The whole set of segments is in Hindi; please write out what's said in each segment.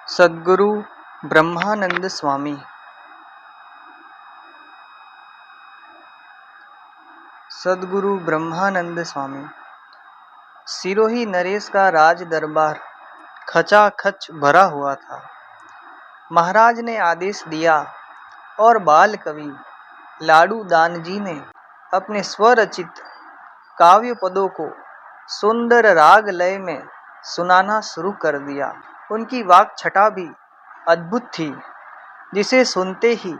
सद्गुरु ब्रह्मानंद स्वामी। सद्गुरु ब्रह्मानंद स्वामी। सिरोही नरेश का राज दरबार खचाखच भरा हुआ था। महाराज ने आदेश दिया और बाल कवि लाडू दान जी ने अपने स्वरचित काव्य पदों को सुंदर राग लय में सुनाना शुरू कर दिया। उनकी वाक छटा भी अद्भुत थी, जिसे सुनते ही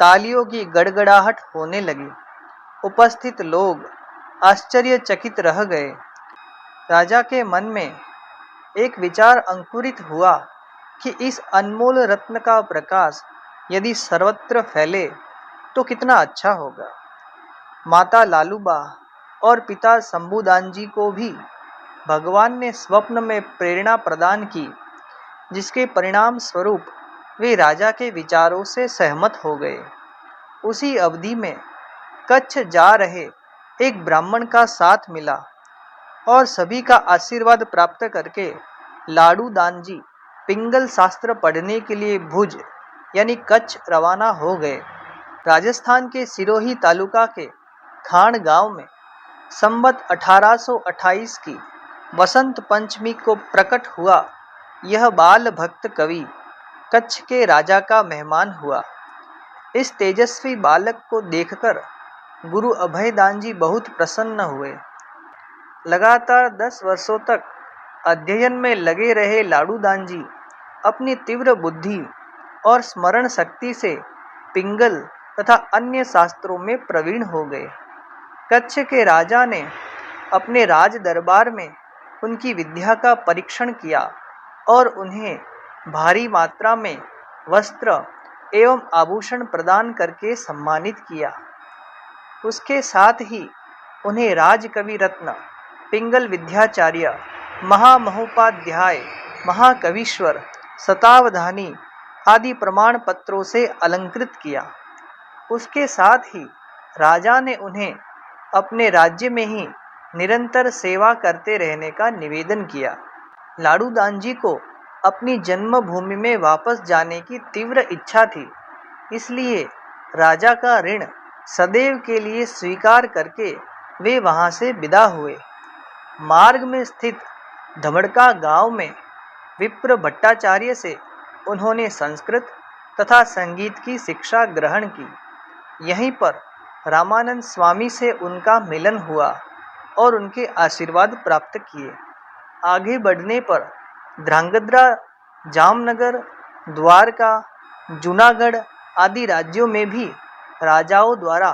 तालियों की गड़गड़ाहट होने लगी। उपस्थित लोग आश्चर्यचकित रह गए। राजा के मन में एक विचार अंकुरित हुआ कि इस अनमोल रत्न का प्रकाश यदि सर्वत्र फैले तो कितना अच्छा होगा। माता लालूबा और पिता शंभुदान जी को भी भगवान ने स्वप्न में प्रेरणा प्रदान की, जिसके परिणाम स्वरूप वे राजा के विचारों से सहमत हो गए। उसी अवधि में कच्छ जा रहे एक ब्राह्मण का साथ मिला और सभी का आशीर्वाद प्राप्त करके लाडू दान जी पिंगल शास्त्र पढ़ने के लिए भुज यानी कच्छ रवाना हो गए। राजस्थान के सिरोही तालुका के खान गांव में संवत 1828 की वसंत पंचमी को प्रकट हुआ यह बाल भक्त कवि कच्छ के राजा का मेहमान हुआ। इस तेजस्वी बालक को देखकर गुरु अभयदान जी बहुत प्रसन्न हुए। लगातार 10 वर्षों तक अध्ययन में लगे रहे लाडू दान जी अपनी तीव्र बुद्धि और स्मरण शक्ति से पिंगल तथा अन्य शास्त्रों में प्रवीण हो गए। कच्छ के राजा ने अपने राज दरबार में उनकी विद्या का परीक्षण किया और उन्हें भारी मात्रा में वस्त्र एवं आभूषण प्रदान करके सम्मानित किया। उसके साथ ही उन्हें राजकवि रत्न, पिंगल विद्याचार्य, महामहोपाध्याय, महाकवीश्वर, शतावधानी आदि प्रमाण पत्रों से अलंकृत किया। उसके साथ ही राजा ने उन्हें अपने राज्य में ही निरंतर सेवा करते रहने का निवेदन किया। लाडू दान जी को अपनी जन्मभूमि में वापस जाने की तीव्र इच्छा थी, इसलिए राजा का ऋण सदैव के लिए स्वीकार करके वे वहां से विदा हुए। मार्ग में स्थित धमड़का गांव में विप्र भट्टाचार्य से उन्होंने संस्कृत तथा संगीत की शिक्षा ग्रहण की। यहीं पर रामानंद स्वामी से उनका मिलन हुआ और उनके आशीर्वाद प्राप्त किए। आगे बढ़ने पर ध्रांगध्रा, जामनगर, द्वारका, जूनागढ़ आदि राज्यों में भी राजाओं द्वारा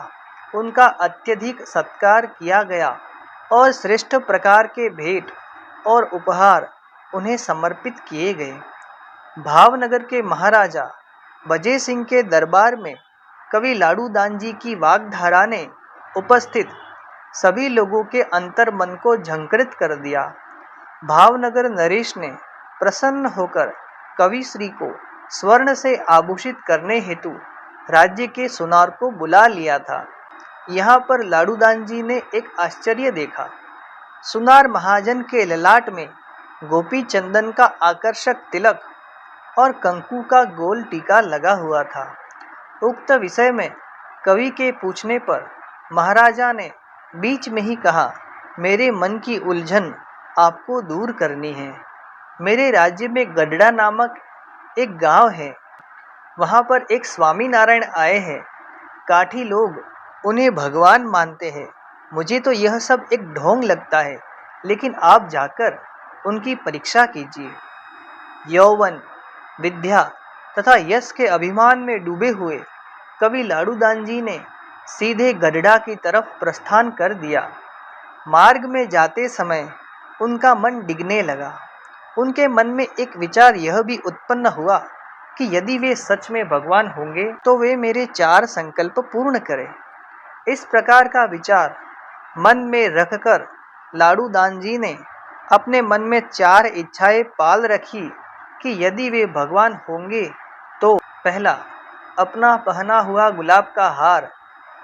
उनका अत्यधिक सत्कार किया गया और श्रेष्ठ प्रकार के भेंट और उपहार उन्हें समर्पित किए गए। भावनगर के महाराजा बजे सिंह के दरबार में कवि लाडू दान जी की वाग्धारा ने उपस्थित सभी लोगों के अंतर मन को झंकृत कर दिया। भावनगर नरेश ने प्रसन्न होकर कवि श्री को स्वर्ण से आभूषित करने हेतु राज्य के सुनार को बुला लिया था। यहाँ पर लाडू दान जी ने एक आश्चर्य देखा। सुनार महाजन के ललाट में गोपी चंदन का आकर्षक तिलक और कंकु का गोल टीका लगा हुआ था। उक्त विषय में कवि के पूछने पर महाराजा ने बीच में ही कहा, मेरे मन की उलझन आपको दूर करनी है। मेरे राज्य में गढ़ड़ा नामक एक गांव है, वहां पर एक स्वामी नारायण आए हैं। काठी लोग उन्हें भगवान मानते हैं। मुझे तो यह सब एक ढोंग लगता है, लेकिन आप जाकर उनकी परीक्षा कीजिए। यौवन, विद्या तथा यश के अभिमान में डूबे हुए कवि लाडू दान जी ने सीधे गढ़ड़ा की तरफ प्रस्थान कर दिया। मार्ग में जाते समय उनका मन डिगने लगा। उनके मन में एक विचार यह भी उत्पन्न हुआ कि यदि वे सच में भगवान होंगे तो वे मेरे 4 संकल्प पूर्ण करें। इस प्रकार का विचार मन में रखकर लाडू दान जी ने अपने मन में 4 इच्छाएं पाल रखी कि यदि वे भगवान होंगे तो पहला, अपना पहना हुआ गुलाब का हार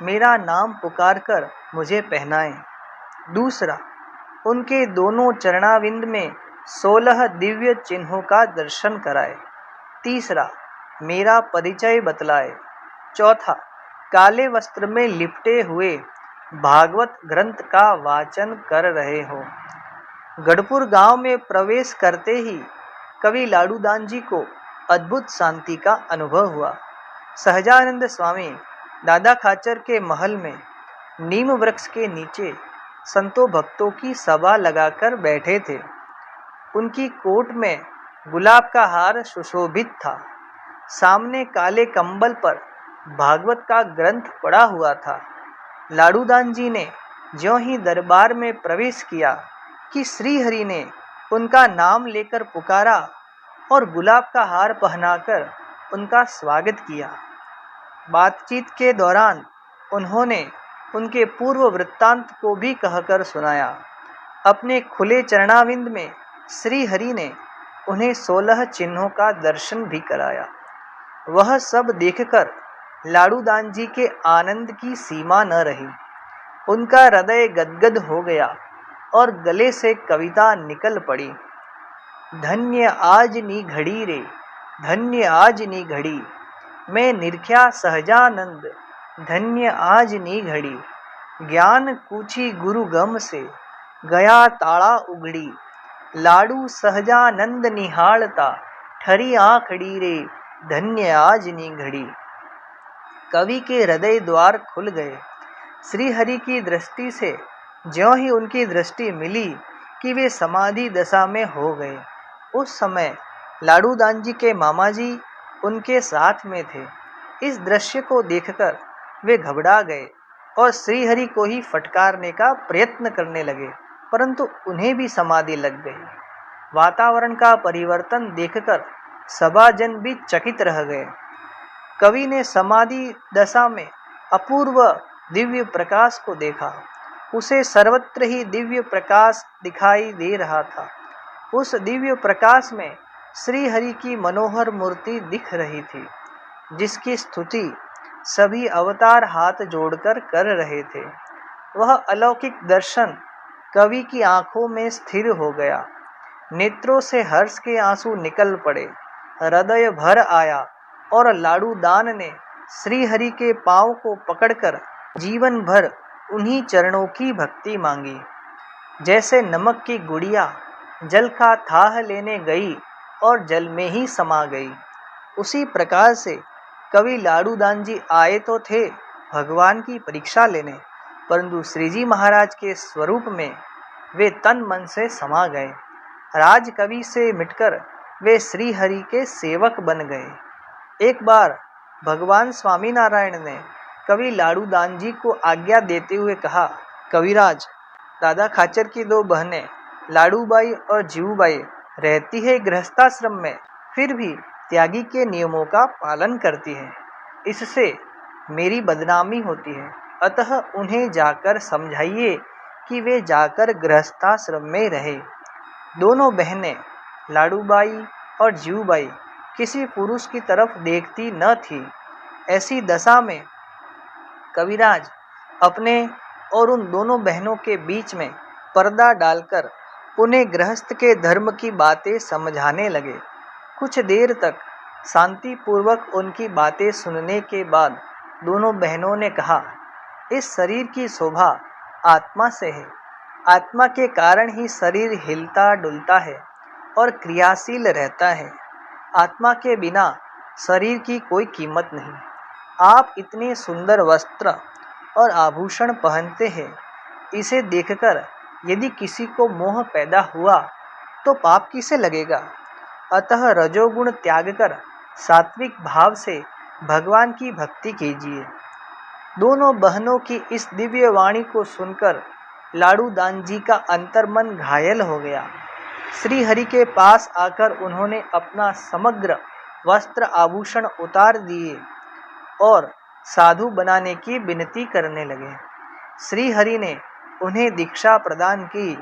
मेरा नाम पुकार कर मुझे पहनाएं। दूसरा, उनके दोनों चरणाविंद में 16 दिव्य चिन्हों का दर्शन कराए। तीसरा, मेरा परिचय बतलाए। चौथा, काले वस्त्र में लिपटे हुए भागवत ग्रंथ का वाचन कर रहे हो। गढ़पुर गांव में प्रवेश करते ही कवि लाडूदान जी को अद्भुत शांति का अनुभव हुआ। सहजानंद स्वामी दादा खाचर के महल में नीम वृक्ष के नीचे संतों भक्तों की सभा लगाकर बैठे थे। उनकी कोट में गुलाब का हार सुशोभित था। सामने काले कंबल पर भागवत का ग्रंथ पड़ा हुआ था। लाडूदान जी ने ज्यों ही दरबार में प्रवेश किया कि श्रीहरि ने उनका नाम लेकर पुकारा और गुलाब का हार पहनाकर उनका स्वागत किया। बातचीत के दौरान उन्होंने उनके पूर्व वृत्तांत को भी कहकर सुनाया। अपने खुले चरणाविंद में श्रीहरि ने उन्हें 16 चिन्हों का दर्शन भी कराया। वह सब देखकर लाडूदान जी के आनंद की सीमा न रही। उनका हृदय गदगद हो गया और गले से कविता निकल पड़ी। धन्य आज नी घड़ी रे, धन्य आज नी घड़ी, मैं निरख्या सहजानंद, धन्य आज नी घड़ी। ज्ञान कूची गुरु गम से, गया ताड़ा उगड़ी। लाडू सहजानंद निहालता, ठरी आंखड़ी रे, धन्य आज नी घड़ी। कवि के हृदय द्वार खुल गए। श्रीहरि की दृष्टि से ज्यों ही उनकी दृष्टि मिली कि वे समाधि दशा में हो गए। उस समय लाडूदान जी के मामा जी उनके साथ में थे। इस दृश्य को देखकर वे घबरा गए और श्रीहरि को ही फटकारने का प्रयत्न करने लगे, परंतु उन्हें भी समाधि लग गई। वातावरण का परिवर्तन देखकर सभाजन भी चकित रह गए। कवि ने समाधि दशा में अपूर्व दिव्य प्रकाश को देखा। उसे सर्वत्र ही दिव्य प्रकाश दिखाई दे रहा था। उस दिव्य प्रकाश में श्रीहरि की मनोहर मूर्ति दिख रही थी, जिसकी स्तुति सभी अवतार हाथ जोड़कर कर रहे थे। वह अलौकिक दर्शन कवि की आंखों में स्थिर हो गया। नेत्रों से हर्ष के आंसू निकल पड़े। हृदय भर आया और लाडूदान ने श्रीहरि के पांव को पकड़कर जीवन भर उन्हीं चरणों की भक्ति मांगी। जैसे नमक की गुड़िया जल का थाह लेने गई और जल में ही समा गई, उसी प्रकार से कवि लाडूदान जी आए तो थे भगवान की परीक्षा लेने, परंतु श्रीजी महाराज के स्वरूप में वे तन मन से समा गए। राज कवि से मिटकर वे श्रीहरि के सेवक बन गए। एक बार भगवान स्वामीनारायण ने कवि लाडूदान जी को आज्ञा देते हुए कहा, कविराज, दादा खाचर की 2 बहनें लाडूबाई और जीवूबाई रहती है गृहस्थाश्रम में, फिर भी त्यागी के नियमों का पालन करती है। इससे मेरी बदनामी होती है, अतः उन्हें जाकर समझाइए कि वे जाकर गृहस्थाश्रम में रहे। दोनों बहनें लाडूबाई और जीवूबाई किसी पुरुष की तरफ देखती न थी। ऐसी दशा में कविराज अपने और उन दोनों बहनों के बीच में पर्दा डालकर उन्हें गृहस्थ के धर्म की बातें समझाने लगे। कुछ देर तक शांतिपूर्वक उनकी बातें सुनने के बाद दोनों बहनों ने कहा, इस शरीर की शोभा आत्मा से है। आत्मा के कारण ही शरीर हिलता डुलता है और क्रियाशील रहता है। आत्मा के बिना शरीर की कोई कीमत नहीं। आप इतने सुंदर वस्त्र और आभूषण पहनते हैं, इसे देखकर यदि किसी को मोह पैदा हुआ तो पाप किसे लगेगा। अतः रजोगुण त्याग कर सात्विक भाव से भगवान की भक्ति कीजिए। दोनों बहनों की इस दिव्य वाणी को सुनकर लाडूदान जी का अंतर्मन घायल हो गया। श्री हरि के पास आकर उन्होंने अपना समग्र वस्त्र आभूषण उतार दिए और साधु बनाने की विनती करने लगे। श्री हरि ने उन्हें दीक्षा प्रदान की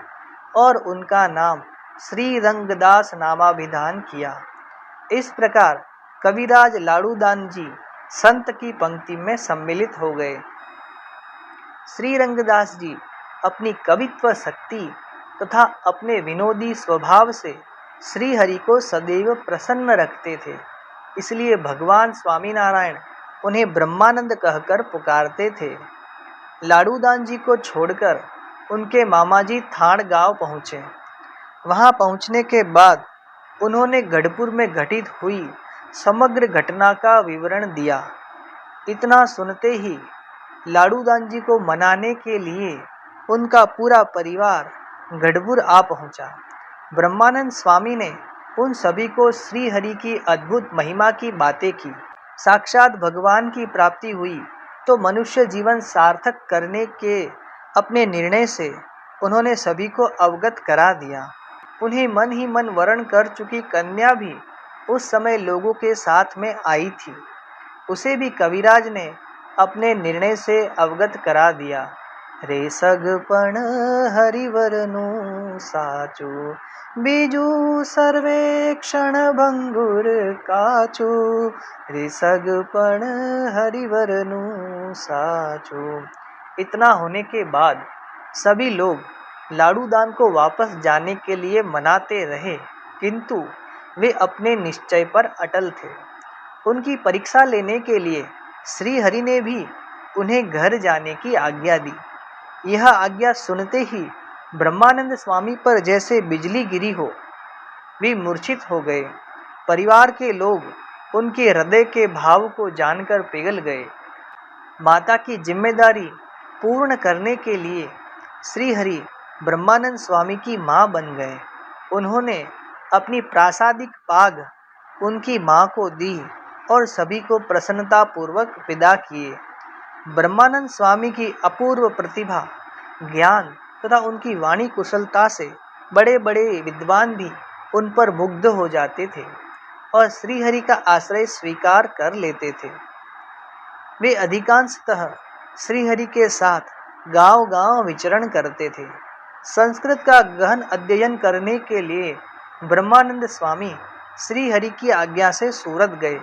और उनका नाम श्री रंगदास नामाभिधान किया। इस प्रकार कविराज लाडूदान जी संत की पंक्ति में सम्मिलित हो गए। श्री रंगदास जी अपनी कवित्व शक्ति तथा अपने विनोदी स्वभाव से श्री हरि को सदैव प्रसन्न रखते थे। इसलिए भगवान स्वामीनारायण उन्हें ब्रह्मानंद कहकर पुकारते थे। लाडूदान जी को छोड़कर उनके मामाजी थाड़ गांव पहुँचे। वहां पहुंचने के बाद उन्होंने गढ़पुर में घटित हुई समग्र घटना का विवरण दिया। इतना सुनते ही लाडूदान जी को मनाने के लिए उनका पूरा परिवार गढ़पुर आ पहुंचा। ब्रह्मानंद स्वामी ने उन सभी को श्री हरि की अद्भुत महिमा की बातें की। साक्षात भगवान की प्राप्ति हुई तो मनुष्य जीवन सार्थक करने के अपने निर्णय से उन्होंने सभी को अवगत करा दिया। उन्हें मन ही मन वरण कर चुकी कन्या भी उस समय लोगों के साथ में आई थी। उसे भी कविराज ने अपने निर्णय से अवगत करा दिया। रे सगपण हरिवरनु साचो बीजू सर्वेक्षण भंगुर काचो। रे सगपण हरिवरनु साचो। इतना होने के बाद सभी लोग लाडूदान को वापस जाने के लिए मनाते रहे, किंतु वे अपने निश्चय पर अटल थे। उनकी परीक्षा लेने के लिए श्री हरि ने भी उन्हें घर जाने की आज्ञा दी। यह आज्ञा सुनते ही ब्रह्मानंद स्वामी पर जैसे बिजली गिरी हो, वे मूर्छित हो गए। परिवार के लोग उनके हृदय के भाव को जानकर पिघल गए। माता की जिम्मेदारी पूर्ण करने के लिए श्री हरि ब्रह्मानंद स्वामी की मां बन गए। उन्होंने अपनी प्रासादिक पाग उनकी मां को दी और सभी को प्रसन्नता पूर्वक विदा किए। ब्रह्मानंद स्वामी की अपूर्व प्रतिभा, ज्ञान तथा उनकी वाणी कुशलता से बड़े बड़े विद्वान भी उन पर मुग्ध हो जाते थे और श्री हरि का आश्रय स्वीकार कर लेते थे। वे अधिकांशतः श्री हरि के साथ गांव-गांव विचरण करते थे। संस्कृत का गहन अध्ययन करने के लिए ब्रह्मानंद स्वामी श्री हरि की आज्ञा से सूरत गए।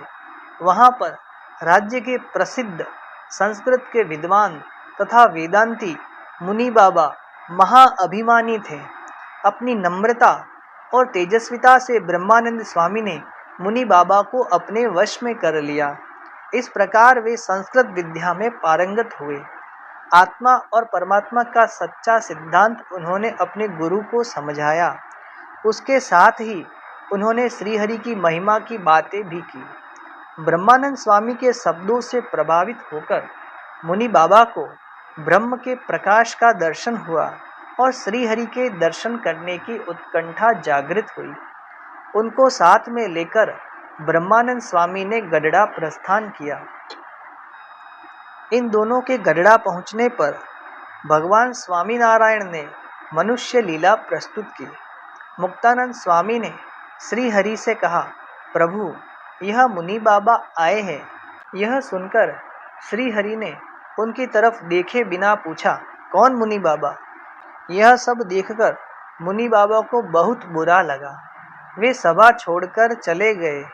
वहां पर राज्य के प्रसिद्ध संस्कृत के विद्वान तथा वेदांती मुनि बाबा महाअभिमानी थे। अपनी नम्रता और तेजस्विता से ब्रह्मानंद स्वामी ने मुनि बाबा को अपने वश में कर लिया। इस प्रकार वे संस्कृत विद्या में पारंगत हुए। आत्मा और परमात्मा का सच्चा सिद्धांत उन्होंने अपने गुरु को समझाया। उसके साथ ही उन्होंने श्री हरि की महिमा की बातें भी की। ब्रह्मानंद स्वामी के शब्दों से प्रभावित होकर मुनि बाबा को ब्रह्म के प्रकाश का दर्शन हुआ और श्री हरि के दर्शन करने की उत्कंठा जागृत हुई। उनको साथ में लेकर ब्रह्मानंद स्वामी ने गढ़ड़ा प्रस्थान किया। इन दोनों के गढ़ड़ा पहुंचने पर भगवान स्वामीनारायण ने मनुष्य लीला प्रस्तुत की। मुक्तानंद स्वामी ने श्री हरि से कहा, प्रभु, यह मुनि बाबा आए हैं। यह सुनकर श्री हरि ने उनकी तरफ देखे बिना पूछा, कौन मुनि बाबा? यह सब देखकर मुनि बाबा को बहुत बुरा लगा। वे सभा छोड़कर चले गए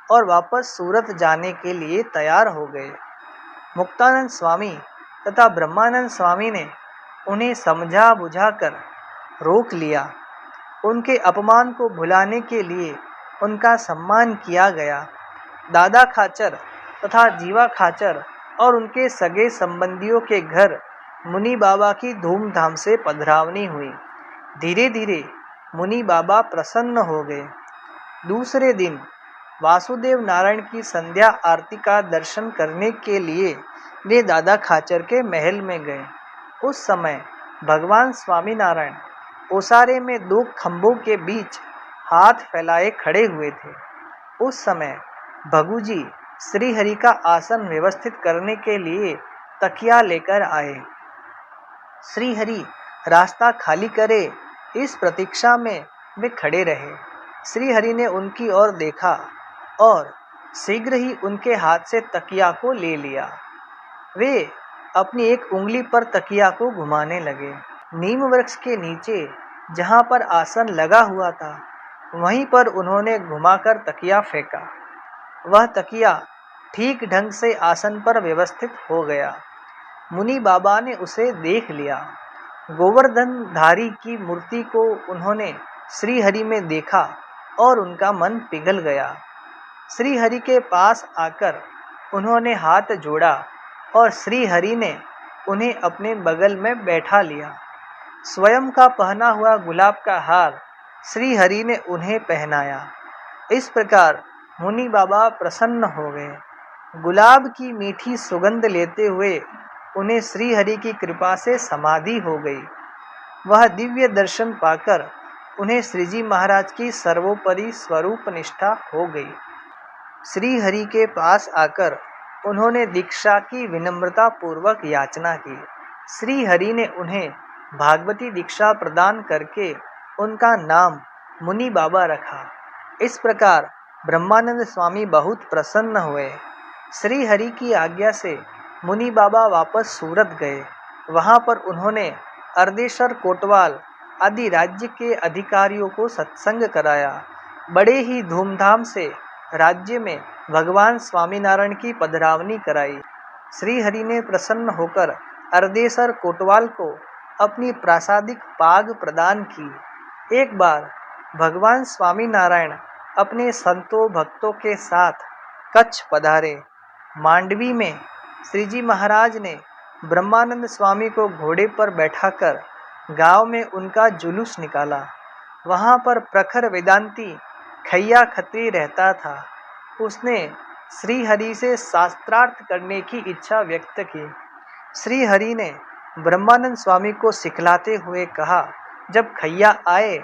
और वापस सूरत जाने के लिए तैयार हो गए। मुक्तानंद स्वामी तथा ब्रह्मानंद स्वामी ने उन्हें समझा बुझाकर रोक लिया। उनके अपमान को भुलाने के लिए उनका सम्मान किया गया। दादा खाचर तथा जीवा खाचर और उनके सगे संबंधियों के घर मुनि बाबा की धूमधाम से पधरावनी हुई। धीरे धीरे मुनि बाबा प्रसन्न हो गए। दूसरे दिन वासुदेव नारायण की संध्या आरती का दर्शन करने के लिए वे दादा खाचर के महल में गए। उस समय भगवान स्वामीनारायण ओसारे में दो खंभों के बीच हाथ फैलाए खड़े हुए थे। उस समय भगुजी श्री हरि का आसन व्यवस्थित करने के लिए तकिया लेकर आए। श्री हरि रास्ता खाली करे इस प्रतीक्षा में वे खड़े रहे। श्री हरि ने उनकी ओर देखा और शीघ्र ही उनके हाथ से तकिया को ले लिया। वे अपनी एक उंगली पर तकिया को घुमाने लगे। नीम वृक्ष के नीचे जहां पर आसन लगा हुआ था, वहीं पर उन्होंने घुमाकर तकिया फेंका। वह तकिया ठीक ढंग से आसन पर व्यवस्थित हो गया। मुनि बाबा ने उसे देख लिया गोवर्धन धारी की मूर्ति को उन्होंने श्रीहरि में देखा और उनका मन पिघल गया। श्रीहरि के पास आकर उन्होंने हाथ जोड़ा और श्रीहरि ने उन्हें अपने बगल में बैठा लिया। स्वयं का पहना हुआ गुलाब का हार श्रीहरि ने उन्हें पहनाया। इस प्रकार मुनि बाबा प्रसन्न हो गए। गुलाब की मीठी सुगंध लेते हुए उन्हें श्रीहरि की कृपा से समाधि हो गई। वह दिव्य दर्शन पाकर उन्हें श्रीजी महाराज की सर्वोपरि स्वरूप निष्ठा हो गई। श्रीहरि के पास आकर उन्होंने दीक्षा की विनम्रता पूर्वक याचना की। श्रीहरि ने उन्हें भागवती दीक्षा प्रदान करके उनका नाम मुनि बाबा रखा। इस प्रकार ब्रह्मानंद स्वामी बहुत प्रसन्न हुए। श्रीहरि की आज्ञा से मुनि बाबा वापस सूरत गए। वहां पर उन्होंने अर्देशर कोटवाल आदि राज्य के अधिकारियों को सत्संग कराया। बड़े ही धूमधाम से राज्य में भगवान स्वामीनारायण की पधरावनी कराई। श्रीहरि ने प्रसन्न होकर अर्देशर कोटवाल को अपनी प्रासादिक पाग प्रदान की। एक बार भगवान स्वामीनारायण अपने संतों भक्तों के साथ कच्छ पधारे। मांडवी में श्रीजी महाराज ने ब्रह्मानंद स्वामी को घोड़े पर बैठाकर गांव में उनका जुलूस निकाला। वहां पर प्रखर वेदांती खैया खत्री रहता था। उसने श्रीहरि से शास्त्रार्थ करने की इच्छा व्यक्त की। श्रीहरि ने ब्रह्मानंद स्वामी को सिखलाते हुए कहा, जब खैया आए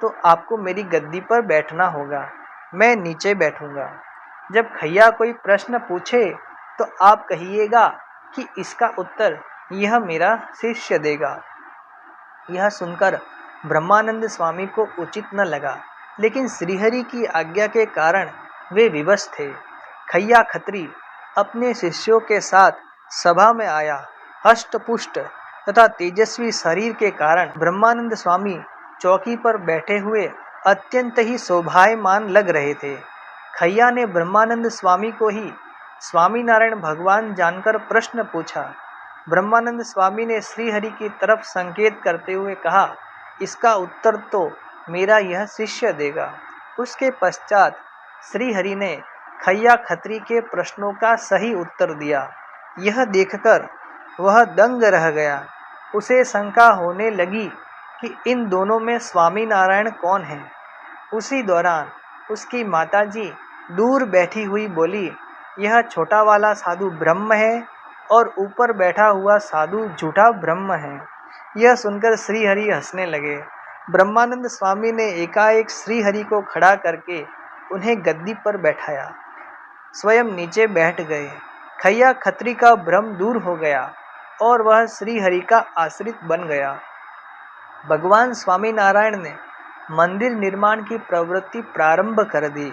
तो आपको मेरी गद्दी पर बैठना होगा, मैं नीचे बैठूंगा। जब खैया कोई प्रश्न पूछे तो आप कहिएगा कि इसका उत्तर यह मेरा शिष्य देगा। यह सुनकर ब्रह्मानंद स्वामी को उचित न लगा, लेकिन श्रीहरि की आज्ञा के कारण वे विवश थे। खैया खत्री अपने शिष्यों के साथ सभा में आया। हष्टपुष्ट तथा तेजस्वी शरीर के कारण ब्रह्मानंद स्वामी चौकी पर बैठे हुए अत्यंत ही शोभायमान लग रहे थे। खैया ने ब्रह्मानंद स्वामी को ही स्वामीनारायण भगवान जानकर प्रश्न पूछा। ब्रह्मानंद स्वामी ने श्रीहरि की तरफ संकेत करते हुए कहा, इसका उत्तर तो मेरा यह शिष्य देगा। उसके पश्चात श्रीहरि ने खैया खत्री के प्रश्नों का सही उत्तर दिया। यह देखकर वह दंग रह गया। उसे शंका होने लगी कि इन दोनों में स्वामीनारायण कौन है। उसी दौरान उसकी माताजी दूर बैठी हुई बोली, यह छोटा वाला साधु ब्रह्म है और ऊपर बैठा हुआ साधु झूठा ब्रह्म है। यह सुनकर श्रीहरि हंसने लगे। ब्रह्मानंद स्वामी ने एकाएक श्रीहरि को खड़ा करके उन्हें गद्दी पर बैठाया। स्वयं नीचे बैठ गए। खैया खत्री का भ्रम दूर हो गया और वह श्रीहरि का आश्रित बन गया। भगवान स्वामीनारायण ने मंदिर निर्माण की प्रवृत्ति प्रारंभ कर दी।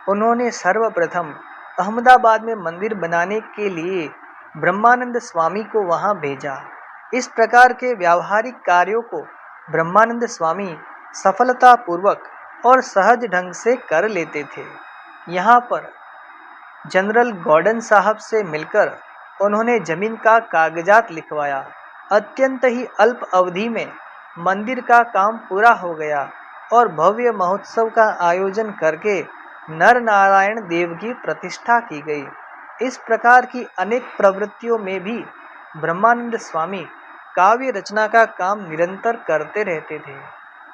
उन्होंने सर्वप्रथम अहमदाबाद में मंदिर बनाने के लिए ब्रह्मानंद स्वामी को वहां भेजा। इस प्रकार के व्यावहारिक कार्यों को ब्रह्मानंद स्वामी सफलतापूर्वक और सहज ढंग से कर लेते थे। यहाँ पर जनरल गॉर्डन साहब से मिलकर उन्होंने जमीन का कागजात लिखवाया। अत्यंत ही अल्प अवधि में मंदिर का काम पूरा हो गया और भव्य महोत्सव का आयोजन करके नर नारायण देव की प्रतिष्ठा की गई। इस प्रकार की अनेक प्रवृत्तियों में भी ब्रह्मानंद स्वामी काव्य रचना का काम निरंतर करते रहते थे।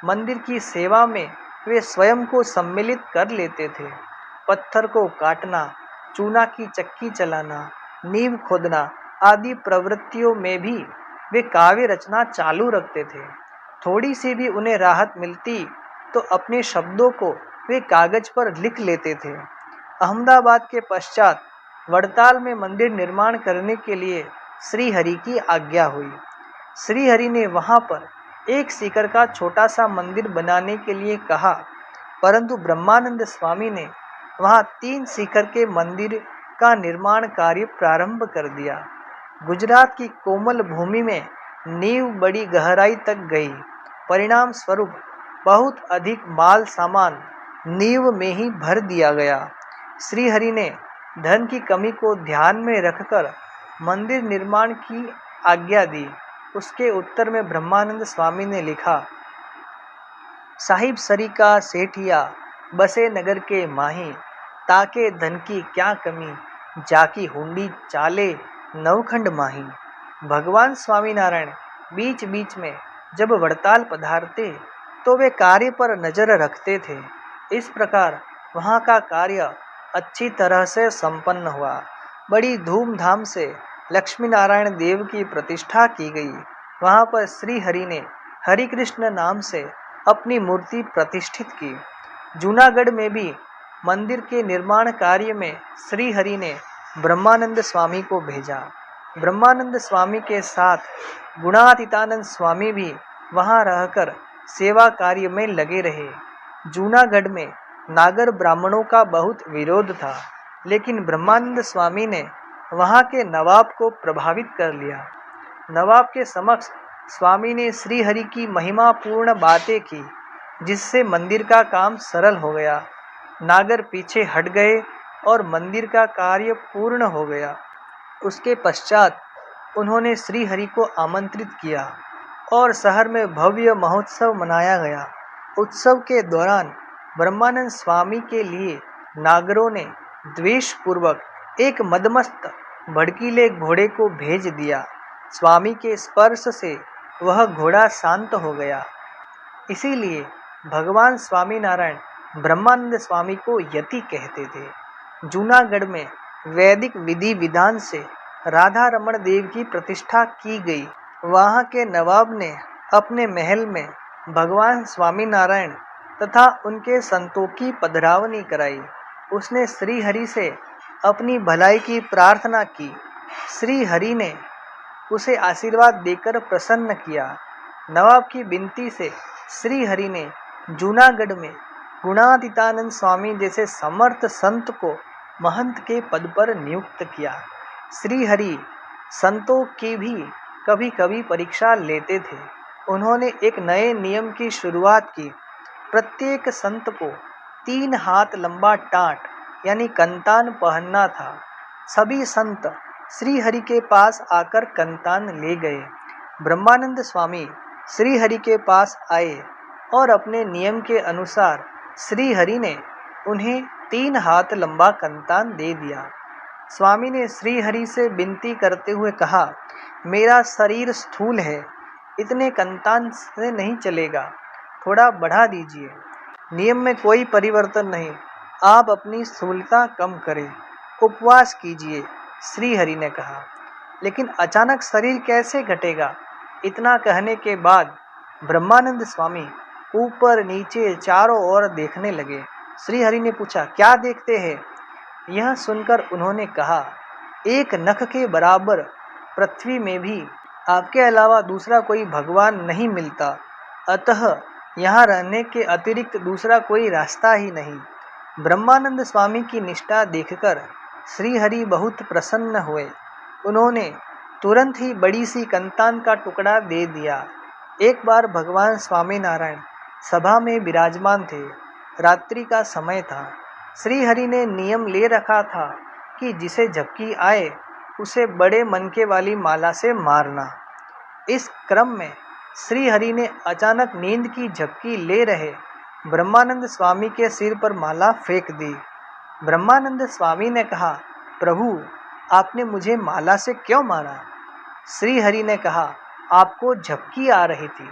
मंदिर की सेवा में वे स्वयं को सम्मिलित कर लेते थे। पत्थर को काटना, चूना की चक्की चलाना, नींव खोदना आदि प्रवृत्तियों में भी वे काव्य रचना चालू रखते थे। थोड़ी सी भी उन्हें राहत मिलती तो अपने शब्दों को वे कागज पर लिख लेते थे। अहमदाबाद के पश्चात वड़ताल में मंदिर निर्माण करने के लिए श्रीहरि की आज्ञा हुई। श्रीहरि ने वहां पर एक सीकर का छोटा सा मंदिर बनाने के लिए कहा, परंतु ब्रह्मानंद स्वामी ने वहां 3 सीकर के मंदिर का निर्माण कार्य प्रारंभ कर दिया। गुजरात की कोमल भूमि में नींव बड़ी गहराई तक गई। परिणाम स्वरूप बहुत अधिक माल सामान नींव में ही भर दिया गया। श्रीहरि ने धन की कमी को ध्यान में रखकर मंदिर निर्माण की आज्ञा दी। उसके उत्तर में ब्रह्मानंद स्वामी ने लिखा, साहिब सरीका सेठिया बसे नगर के माही, ताके धन की क्या कमी, जाकी हुंडी चाले नवखंड माही। भगवान स्वामीनारायण बीच बीच में जब वड़ताल पधारते तो वे कार्य पर नजर रखते थे। इस प्रकार वहाँ का कार्य अच्छी तरह से संपन्न हुआ। बड़ी धूमधाम से लक्ष्मी नारायण देव की प्रतिष्ठा की गई। वहाँ पर श्री हरि ने हरि कृष्ण नाम से अपनी मूर्ति प्रतिष्ठित की। जूनागढ़ में भी मंदिर के निर्माण कार्य में श्री हरि ने ब्रह्मानंद स्वामी को भेजा। ब्रह्मानंद स्वामी के साथ गुणातीतानंद स्वामी भी वहां रहकर सेवा कार्य में लगे रहे। जूनागढ़ में नागर ब्राह्मणों का बहुत विरोध था, लेकिन ब्रह्मानंद स्वामी ने वहां के नवाब को प्रभावित कर लिया। नवाब के समक्ष स्वामी ने श्री हरि की महिमापूर्ण बातें की, जिससे मंदिर का काम सरल हो गया। नागर पीछे हट गए और मंदिर का कार्य पूर्ण हो गया। उसके पश्चात उन्होंने श्री हरि को आमंत्रित किया और शहर में भव्य महोत्सव मनाया गया। उत्सव के दौरान ब्रह्मानंद स्वामी के लिए नागरों ने द्वेषपूर्वक एक मदमस्त भड़कीले घोड़े को भेज दिया। स्वामी के स्पर्श से वह घोड़ा शांत हो गया। इसीलिए भगवान स्वामीनारायण ब्रह्मानंद स्वामी को यति कहते थे। जूनागढ़ में वैदिक विधि विधान से राधा रमण देव की प्रतिष्ठा की गई। वहाँ के नवाब ने अपने महल में भगवान स्वामीनारायण तथा उनके संतों की पधरावनी कराई। उसने श्री हरि से अपनी भलाई की प्रार्थना की। श्री हरि ने उसे आशीर्वाद देकर प्रसन्न किया। नवाब की विनती से श्री हरि ने जूनागढ़ में गुणातीतानंद स्वामी जैसे समर्थ संत को महंत के पद पर नियुक्त किया। श्री हरि संतों की भी कभी कभी परीक्षा लेते थे। उन्होंने एक नए नियम की शुरुआत की। प्रत्येक संत को 3 हाथ लंबा टाट यानी कंतान पहनना था। सभी संत श्री हरि के पास आकर कंतान ले गए। ब्रह्मानंद स्वामी श्री हरि के पास आए और अपने नियम के अनुसार श्री हरि ने उन्हें 3 हाथ लंबा कंतान दे दिया। स्वामी ने श्री हरि से विनती करते हुए कहा, मेरा शरीर स्थूल है, इतने कंतान से नहीं चलेगा, थोड़ा बढ़ा दीजिए। नियम में कोई परिवर्तन नहीं, आप अपनी स्थूलता कम करें, उपवास कीजिए, श्री हरि ने कहा। लेकिन अचानक शरीर कैसे घटेगा? इतना कहने के बाद ब्रह्मानंद स्वामी ऊपर नीचे चारों ओर देखने लगे। श्री हरि ने पूछा, क्या देखते हैं? यह सुनकर उन्होंने कहा, एक नख के बराबर पृथ्वी में भी आपके अलावा दूसरा कोई भगवान नहीं मिलता, अतः यहाँ रहने के अतिरिक्त दूसरा कोई रास्ता ही नहीं। ब्रह्मानंद स्वामी की निष्ठा देखकर श्री हरि बहुत प्रसन्न हुए। उन्होंने तुरंत ही बड़ी सी कंतान का टुकड़ा दे दिया। एक बार भगवान स्वामीनारायण सभा में विराजमान थे। रात्रि का समय था। श्री हरि ने नियम ले रखा था कि जिसे झपकी आए उसे बड़े मनके वाली माला से मारना। इस क्रम में श्री हरि ने अचानक नींद की झपकी ले रहे ब्रह्मानंद स्वामी के सिर पर माला फेंक दी। ब्रह्मानंद स्वामी ने कहा, प्रभु आपने मुझे माला से क्यों मारा? श्री हरि ने कहा, आपको झपकी आ रही थी।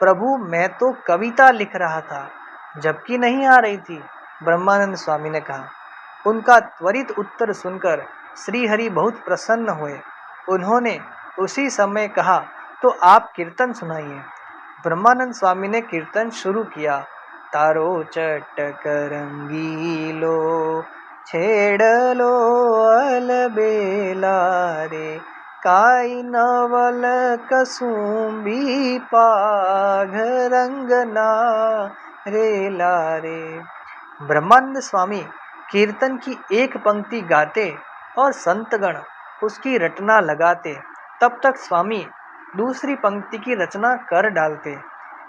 प्रभु मैं तो कविता लिख रहा था, झपकी नहीं आ रही थी, ब्रह्मानंद स्वामी ने कहा। उनका त्वरित उत्तर सुनकर श्री हरि बहुत प्रसन्न हुए। उन्होंने उसी समय कहा, तो आप कीर्तन सुनाइए। ब्रह्मानंद स्वामी ने कीर्तन शुरू किया। तारो चटक रंगीलो छेड़लो अलबेला रे, काई नवल कसुम्बी पाघ रंगना रेला रे। ब्रह्मानंद स्वामी कीर्तन की एक पंक्ति गाते और संतगण उसकी रटना लगाते, तब तक स्वामी दूसरी पंक्ति की रचना कर डालते।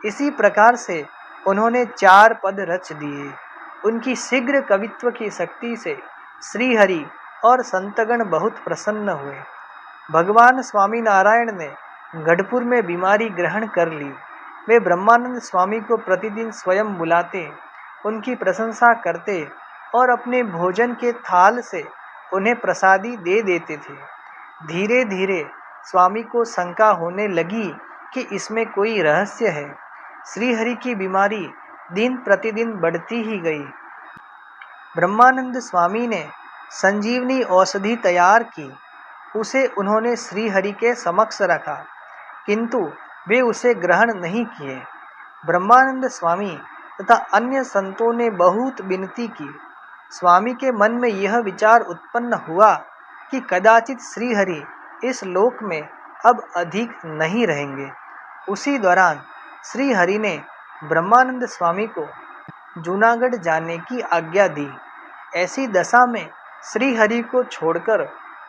इसी प्रकार से उन्होंने 4 पद रच दिए। उनकी शीघ्र कवित्व की शक्ति से श्री हरि और संतगण बहुत प्रसन्न हुए। भगवान स्वामीनारायण ने गढ़पुर में बीमारी ग्रहण कर ली। वे ब्रह्मानंद स्वामी को प्रतिदिन स्वयं बुलाते, उनकी प्रशंसा करते और अपने भोजन के थाल से उन्हें प्रसादी दे देते थे। धीरे धीरे स्वामी को शंका होने लगी कि इसमें कोई रहस्य है। श्रीहरि की बीमारी दिन प्रतिदिन बढ़ती ही गई। ब्रह्मानंद स्वामी ने संजीवनी औषधि तैयार की। उसे उन्होंने श्रीहरि के समक्ष रखा, किंतु वे उसे ग्रहण नहीं किए। ब्रह्मानंद स्वामी तथा अन्य संतों ने बहुत विनती की। स्वामी के मन में यह विचार उत्पन्न हुआ कि कदाचित श्रीहरि इस लोक में अब अधिक नहीं रहेंगे। उसी दौरान श्रीहरि ने ब्रह्मानंद स्वामी को जूनागढ़ जाने की आज्ञा दी। ऐसी दशा में श्रीहरि को छोड़कर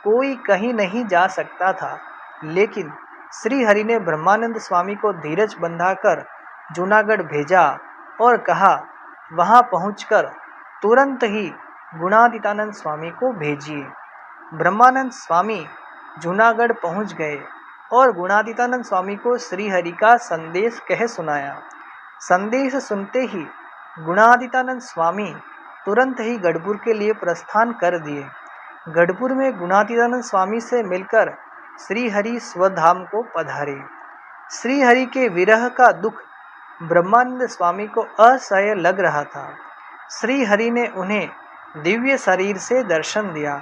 कोई कहीं नहीं जा सकता था, लेकिन श्रीहरि ने ब्रह्मानंद स्वामी को धीरज बंधाकर जूनागढ़ भेजा और कहा, वहां पहुंचकर तुरंत ही गुणातीतानंद स्वामी को भेजिए। ब्रह्मानंद स्वामी जूनागढ़ पहुंच गए और गुणातीतानंद स्वामी को श्रीहरि का संदेश कह सुनाया। संदेश सुनते ही गुणातीतानंद स्वामी तुरंत ही गढ़पुर के लिए प्रस्थान कर दिए। गढ़पुर में गुणातीतानंद स्वामी से मिलकर श्रीहरि स्वधाम को पधारे। श्रीहरि के विरह का दुख ब्रह्मानंद स्वामी को असह्य लग रहा था। श्रीहरि ने उन्हें दिव्य शरीर से दर्शन दिया,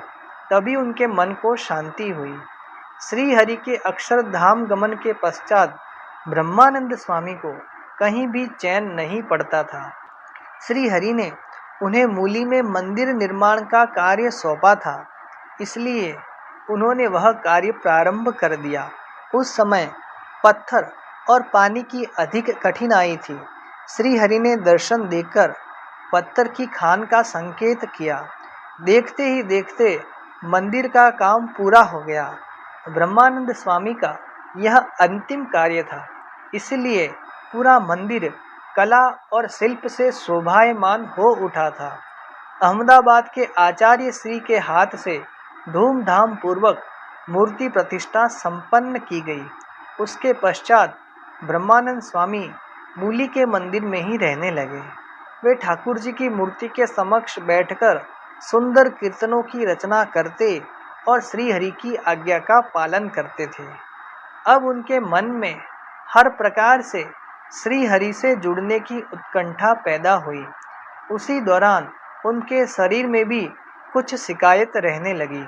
तभी उनके मन को शांति हुई। श्रीहरि के अक्षरधाम गमन के पश्चात ब्रह्मानंद स्वामी को कहीं भी चैन नहीं पड़ता था। श्रीहरि ने उन्हें मूली में मंदिर निर्माण का कार्य सौंपा था, इसलिए उन्होंने वह कार्य प्रारंभ कर दिया। उस समय पत्थर और पानी की अधिक कठिनाई थी। श्रीहरि ने दर्शन देकर पत्थर की खान का संकेत किया। देखते ही देखते मंदिर का काम पूरा हो गया। ब्रह्मानंद स्वामी का यह अंतिम कार्य था, इसलिए पूरा मंदिर कला और शिल्प से शोभायमान हो उठा था। अहमदाबाद के आचार्य श्री के हाथ से धूमधाम पूर्वक मूर्ति प्रतिष्ठा संपन्न की गई। उसके पश्चात ब्रह्मानंद स्वामी मूली के मंदिर में ही रहने लगे। वे ठाकुर जी की मूर्ति के समक्ष बैठकर सुंदर कीर्तनों की रचना करते और श्रीहरि की आज्ञा का पालन करते थे। अब उनके मन में हर प्रकार से श्रीहरि से जुड़ने की उत्कंठा पैदा हुई। उसी दौरान उनके शरीर में भी कुछ शिकायत रहने लगी।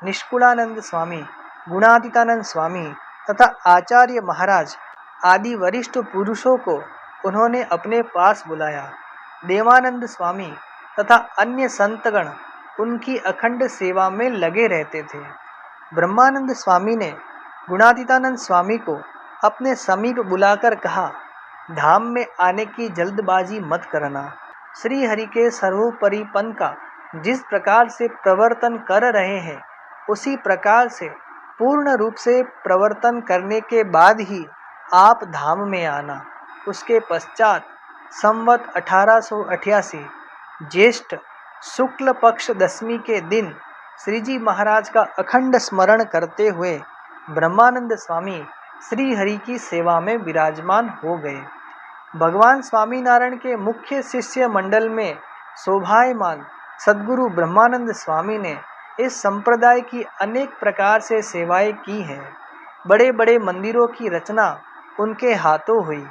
निष्कुलानंद स्वामी, गुणातीतानंद स्वामी तथा आचार्य महाराज आदि वरिष्ठ पुरुषों को उन्होंने अपने पास बुलाया। देवानंद स्वामी तथा अन्य संतगण उनकी अखंड सेवा में लगे रहते थे। ब्रह्मानंद स्वामी ने गुणातीतानंद स्वामी को अपने समीप बुलाकर कहा, धाम में आने की जल्दबाजी मत करना। श्रीहरि के सर्वोपरिपन का जिस प्रकार से प्रवर्तन कर रहे हैं, उसी प्रकार से पूर्ण रूप से प्रवर्तन करने के बाद ही आप धाम में आना। उसके पश्चात संवत 1888 ज्येष्ठ शुक्ल पक्ष दशमी के दिन श्रीजी महाराज का अखंड स्मरण करते हुए ब्रह्मानंद स्वामी श्रीहरि की सेवा में विराजमान हो गए। भगवान स्वामीनारायण के मुख्य शिष्य मंडल में शोभायमान सद्गुरु ब्रह्मानंद स्वामी ने इस संप्रदाय की अनेक प्रकार से सेवाएं की हैं। बड़े बड़े मंदिरों की रचना उनके हाथों हुई।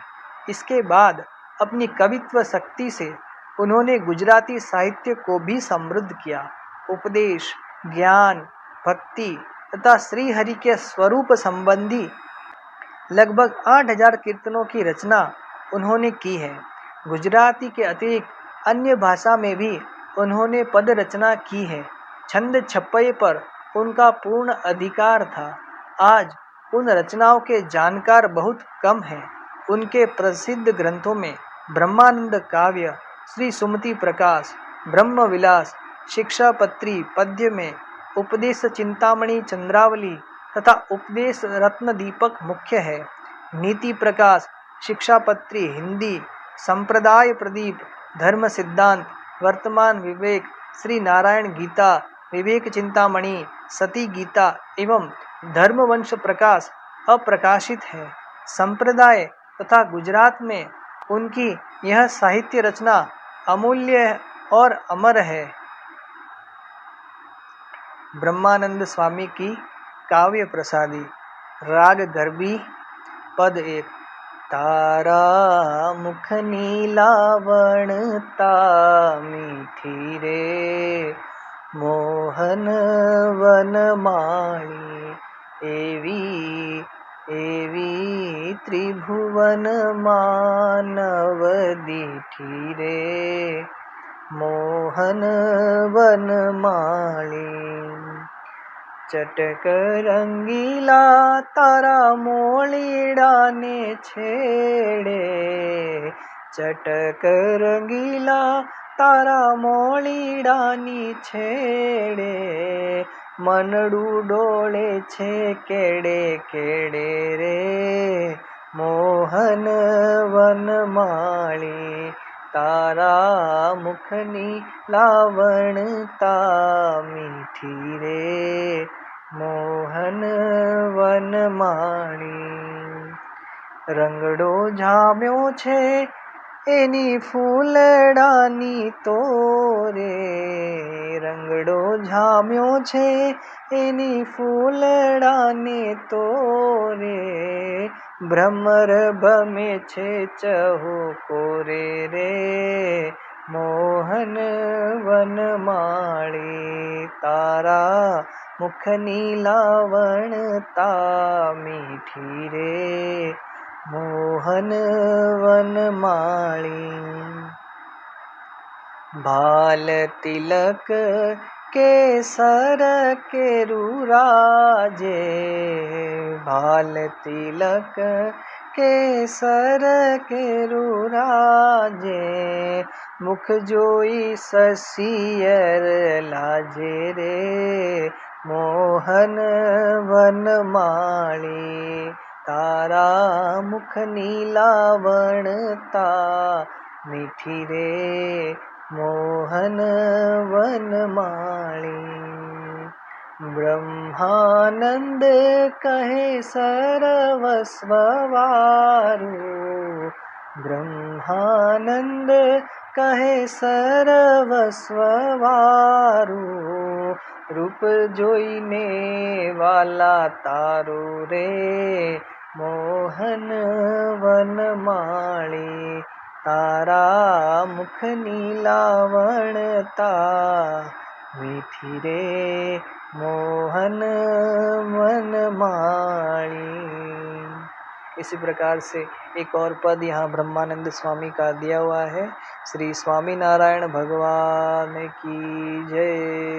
इसके बाद अपनी कवित्व शक्ति से उन्होंने गुजराती साहित्य को भी समृद्ध किया। उपदेश, ज्ञान, भक्ति तथा श्रीहरि के स्वरूप संबंधी लगभग 8000 कीर्तनों की रचना उन्होंने की है। गुजराती के अतिरिक्त अन्य भाषा में भी उन्होंने पद रचना की है। छंद छप्पय पर उनका पूर्ण अधिकार था। आज उन रचनाओं के जानकार बहुत कम हैं। उनके प्रसिद्ध ग्रंथों में ब्रह्मानंद काव्य, श्री सुमति प्रकाश, ब्रह्म विलास, शिक्षापत्री पद्य में, उपदेश चिंतामणि चंद्रावली तथा उपदेश रत्न दीपक मुख्य है। नीति प्रकाश, शिक्षापत्री हिंदी, संप्रदाय प्रदीप, धर्म सिद्धांत, वर्तमान विवेक, श्री नारायण गीता, विवेक चिंतामणि, सती गीता एवं धर्मवंश प्रकाश अप्रकाशित है। संप्रदाय तथा गुजरात में उनकी यह साहित्य रचना अमूल्य और अमर है। ब्रह्मानंद स्वामी की काव्य प्रसादी। राग गरबी। पद 1। तारा मुखनी लावणता मीठी रे, मोहन वनमाळी एवी एवी त्रिभुवन मानव दीठी रे, मोहन वनमाळी। चटक रंगीला तारा मोळीडाने छेड़े, चटक रंगीला तारा मोळीडानी छेड़े, मनडू डोळे छे केड़े केड़े रे, मोहन वनमाळी। तारा मुखनी लावणता मीठी रे, मोहन वनमाळी। रंगडो जाम्यो छे एनी फूलडानी तोरे, रंगडो जाम्यो छे एनी फूलडानी तोरे, भ्रमर भमे छे चहुकोरे रे, मोहन वनमाळी। तारा मुखनी लावणता मीठी रे, मोहन वनमाळी। भाल तिलक केसर केरू राजे, भाल तिलक केसर केरू राजे, मुख जोई ससियर लाजे रे, मोहन वनमाळी। तारा मुखनी लावणता मीठी रे, मोहन वनमाळी। ब्रह्मानंद कहे सर्वस्व वारू, ब्रह्मानंद कहे सर्वस्व वारू, रूप जोईने वाला तारू रे, मोहन वनमाळी। तारा मुखनी लावणता मीठी रे, मोहन वनमाळी। इसी प्रकार से एक और पद यहाँ ब्रह्मानंद स्वामी का दिया हुआ है। श्री स्वामी नारायण भगवान की जय।